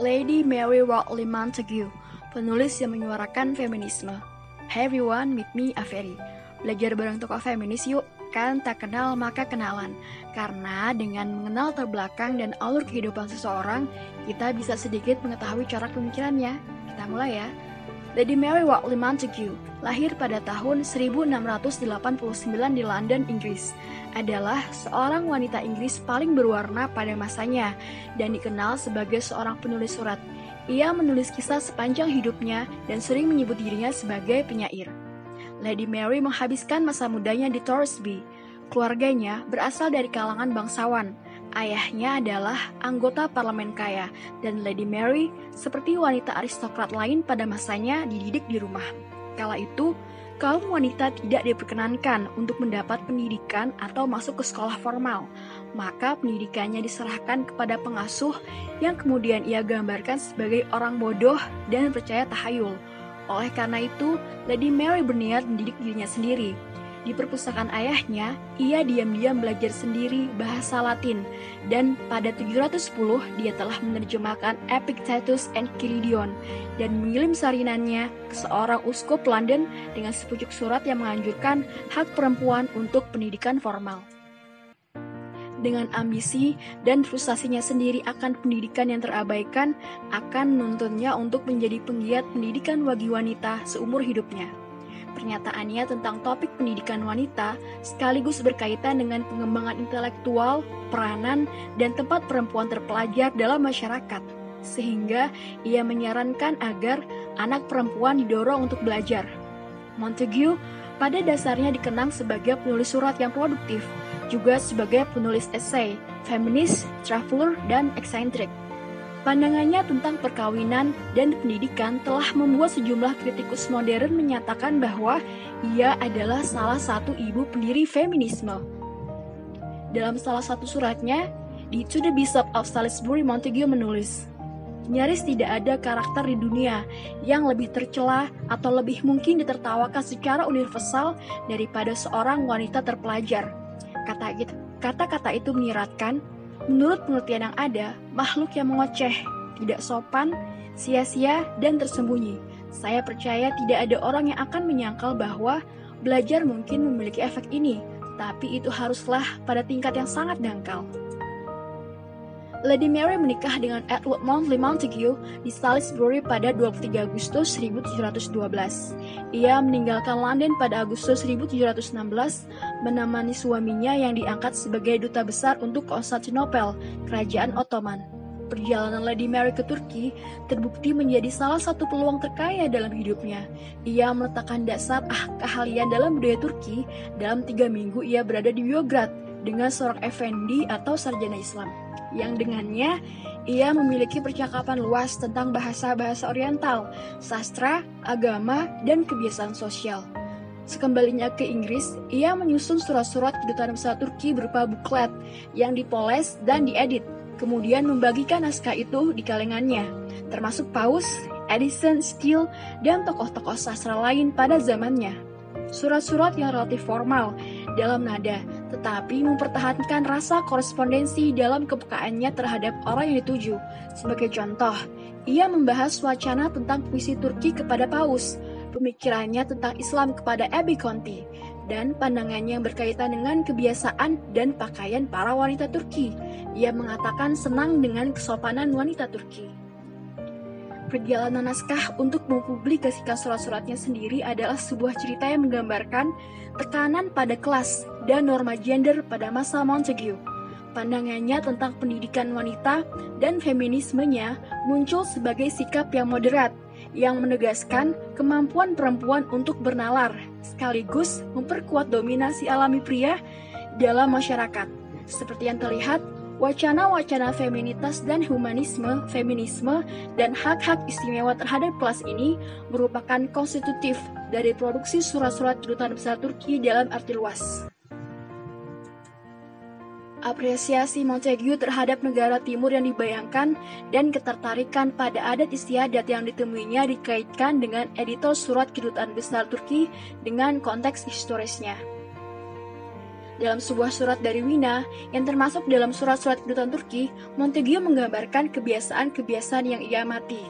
Lady Mary Wortley Montagu, penulis yang menyuarakan feminisme. Hey everyone, meet me Averi. Belajar bareng tokoh feminis yuk, kan tak kenal maka kenalan. Karena dengan mengenal terbelakang dan alur kehidupan seseorang, kita bisa sedikit mengetahui corak pemikirannya. Kita mulai ya. Lady Mary Wortley Montagu lahir pada tahun 1689 di London, Inggris. Adalah seorang wanita Inggris paling berwarna pada masanya dan dikenal sebagai seorang penulis surat. Ia menulis kisah sepanjang hidupnya dan sering menyebut dirinya sebagai penyair. Lady Mary menghabiskan masa mudanya di Thoresby. Keluarganya berasal dari kalangan bangsawan. Ayahnya adalah anggota parlemen kaya, dan Lady Mary, seperti wanita aristokrat lain pada masanya, dididik di rumah. Kala itu, kaum wanita tidak diperkenankan untuk mendapat pendidikan atau masuk ke sekolah formal. Maka pendidikannya diserahkan kepada pengasuh yang kemudian ia gambarkan sebagai orang bodoh dan percaya tahayul. Oleh karena itu, Lady Mary berniat mendidik dirinya sendiri. Di perpustakaan ayahnya, ia diam-diam belajar sendiri bahasa Latin, dan pada 710 dia telah menerjemahkan Epictetus Enchiridion dan mengirim sarinannya ke seorang uskup London dengan sepucuk surat yang menganjurkan hak perempuan untuk pendidikan formal. Dengan ambisi dan frustasinya sendiri akan pendidikan yang terabaikan, akan menuntunnya untuk menjadi penggiat pendidikan bagi wanita seumur hidupnya. Pernyataannya tentang topik pendidikan wanita sekaligus berkaitan dengan pengembangan intelektual, peranan, dan tempat perempuan terpelajar dalam masyarakat, sehingga ia menyarankan agar anak perempuan didorong untuk belajar. Montagu pada dasarnya dikenang sebagai penulis surat yang produktif, juga sebagai penulis esai, feminis, traveler, dan eksentrik. Pandangannya tentang perkawinan dan pendidikan telah membuat sejumlah kritikus modern menyatakan bahwa ia adalah salah satu ibu pendiri feminisme. Dalam salah satu suratnya, di To the Bishop of Salisbury, Montagu menulis, "Nyaris tidak ada karakter di dunia yang lebih tercela atau lebih mungkin ditertawakan secara universal daripada seorang wanita terpelajar." Kata-kata itu menyiratkan, menurut pengertian yang ada, makhluk yang mengoceh, tidak sopan, sia-sia, dan tersembunyi. Saya percaya tidak ada orang yang akan menyangkal bahwa belajar mungkin memiliki efek ini, tapi itu haruslah pada tingkat yang sangat dangkal. Lady Mary menikah dengan Edward Montley Montagu di Salisbury pada 23 Agustus 1712. Ia meninggalkan London pada Agustus 1716, menemani suaminya yang diangkat sebagai duta besar untuk Konstantinopel, Kerajaan Ottoman. Perjalanan Lady Mary ke Turki terbukti menjadi salah satu peluang terkaya dalam hidupnya. Ia meletakkan dasar keahlian dalam budaya Turki. Dalam 3 minggu ia berada di Beograd dengan seorang effendi atau sarjana Islam, yang dengannya ia memiliki percakapan luas tentang bahasa-bahasa oriental, sastra, agama, dan kebiasaan sosial. Sekembalinya ke Inggris, ia menyusun surat-surat kedutaan besar Turki berupa buklet yang dipoles dan diedit, kemudian membagikan naskah itu di kalangannya, termasuk Paus, Edison, Steele, dan tokoh-tokoh sastra lain pada zamannya. Surat-surat yang relatif formal dalam nada, tetapi mempertahankan rasa korespondensi dalam kepekaan-nya terhadap orang yang dituju. Sebagai contoh, ia membahas wacana tentang puisi Turki kepada Paus, pemikirannya tentang Islam kepada Abbé Conti, dan pandangannya yang berkaitan dengan kebiasaan dan pakaian para wanita Turki. Ia mengatakan senang dengan kesopanan wanita Turki. Perjalanan naskah untuk mempublikasikan surat-suratnya sendiri adalah sebuah cerita yang menggambarkan tekanan pada kelas dan norma gender pada masa Montagu. Pandangannya tentang pendidikan wanita dan feminismenya muncul sebagai sikap yang moderat, yang menegaskan kemampuan perempuan untuk bernalar, sekaligus memperkuat dominasi alami pria dalam masyarakat. Seperti yang terlihat, wacana-wacana feminitas dan humanisme, feminisme, dan hak-hak istimewa terhadap kelas ini merupakan konstitutif dari produksi surat-surat kedutaan besar Turki dalam arti luas. Apresiasi Montagu terhadap negara timur yang dibayangkan dan ketertarikan pada adat istiadat yang ditemuinya dikaitkan dengan editor surat kedutaan besar Turki dengan konteks historisnya. Dalam sebuah surat dari Wina, yang termasuk dalam surat-surat kedutaan Turki, Montague menggambarkan kebiasaan-kebiasaan yang ia amati.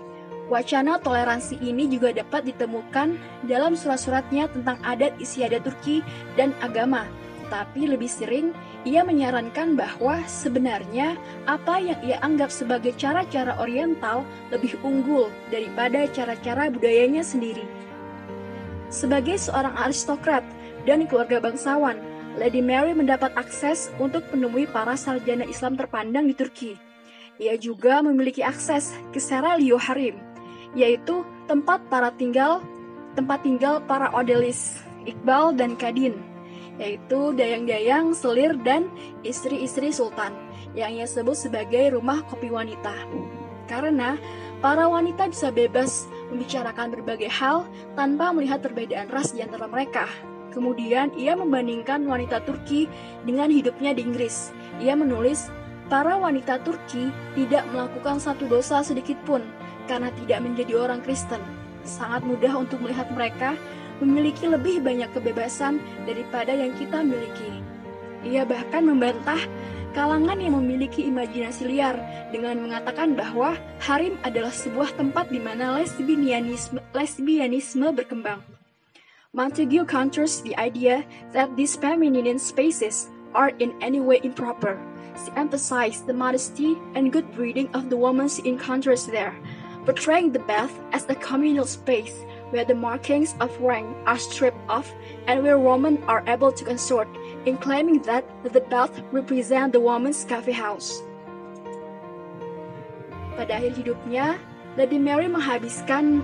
Wacana toleransi ini juga dapat ditemukan dalam surat-suratnya tentang adat istiadat Turki dan agama. Tapi lebih sering, ia menyarankan bahwa sebenarnya apa yang ia anggap sebagai cara-cara oriental lebih unggul daripada cara-cara budayanya sendiri. Sebagai seorang aristokrat dan keluarga bangsawan, Lady Mary mendapat akses untuk menemui para sarjana Islam terpandang di Turki. Ia juga memiliki akses ke Seralio Harim, yaitu tempat tinggal para Odelis, Iqbal dan Kadin, yaitu dayang-dayang, selir, dan istri-istri sultan, yang ia sebut sebagai rumah kopi wanita. Karena para wanita bisa bebas membicarakan berbagai hal tanpa melihat perbedaan ras di antara mereka. Kemudian ia membandingkan wanita Turki dengan hidupnya di Inggris. Ia menulis, para wanita Turki tidak melakukan satu dosa sedikit pun karena tidak menjadi orang Kristen. Sangat mudah untuk melihat mereka memiliki lebih banyak kebebasan daripada yang kita miliki. Ia bahkan membantah kalangan yang memiliki imajinasi liar dengan mengatakan bahwa harim adalah sebuah tempat di mana lesbianisme berkembang. Montague counters the idea that these feminine spaces are in any way improper. She emphasized the modesty and good breeding of the women she encounters there, portraying the bath as a communal space where the markings of rank are stripped off and where women are able to consort, in claiming that the bath represents the woman's cafe house. Pada akhir hidupnya, Lady Mary menghabiskan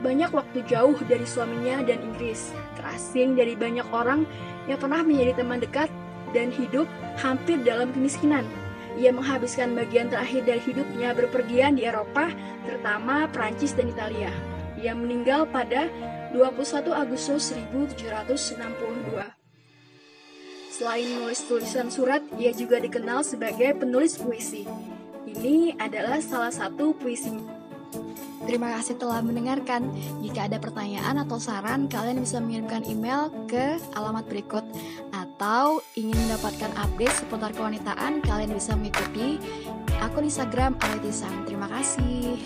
banyak waktu jauh dari suaminya dan Inggris, terasing dari banyak orang yang pernah menjadi teman dekat dan hidup hampir dalam kemiskinan. Ia menghabiskan bagian terakhir dari hidupnya berpergian di Eropa, terutama Prancis dan Italia. Ia meninggal pada 21 Agustus 1762. Selain menulis tulisan surat, ia juga dikenal sebagai penulis puisi. Ini adalah salah satu puisinya. Terima kasih telah mendengarkan. Jika ada pertanyaan atau saran, kalian bisa mengirimkan email ke alamat berikut. Atau ingin mendapatkan update seputar kewanitaan, kalian bisa mengikuti akun Instagram Aletisan. Terima kasih.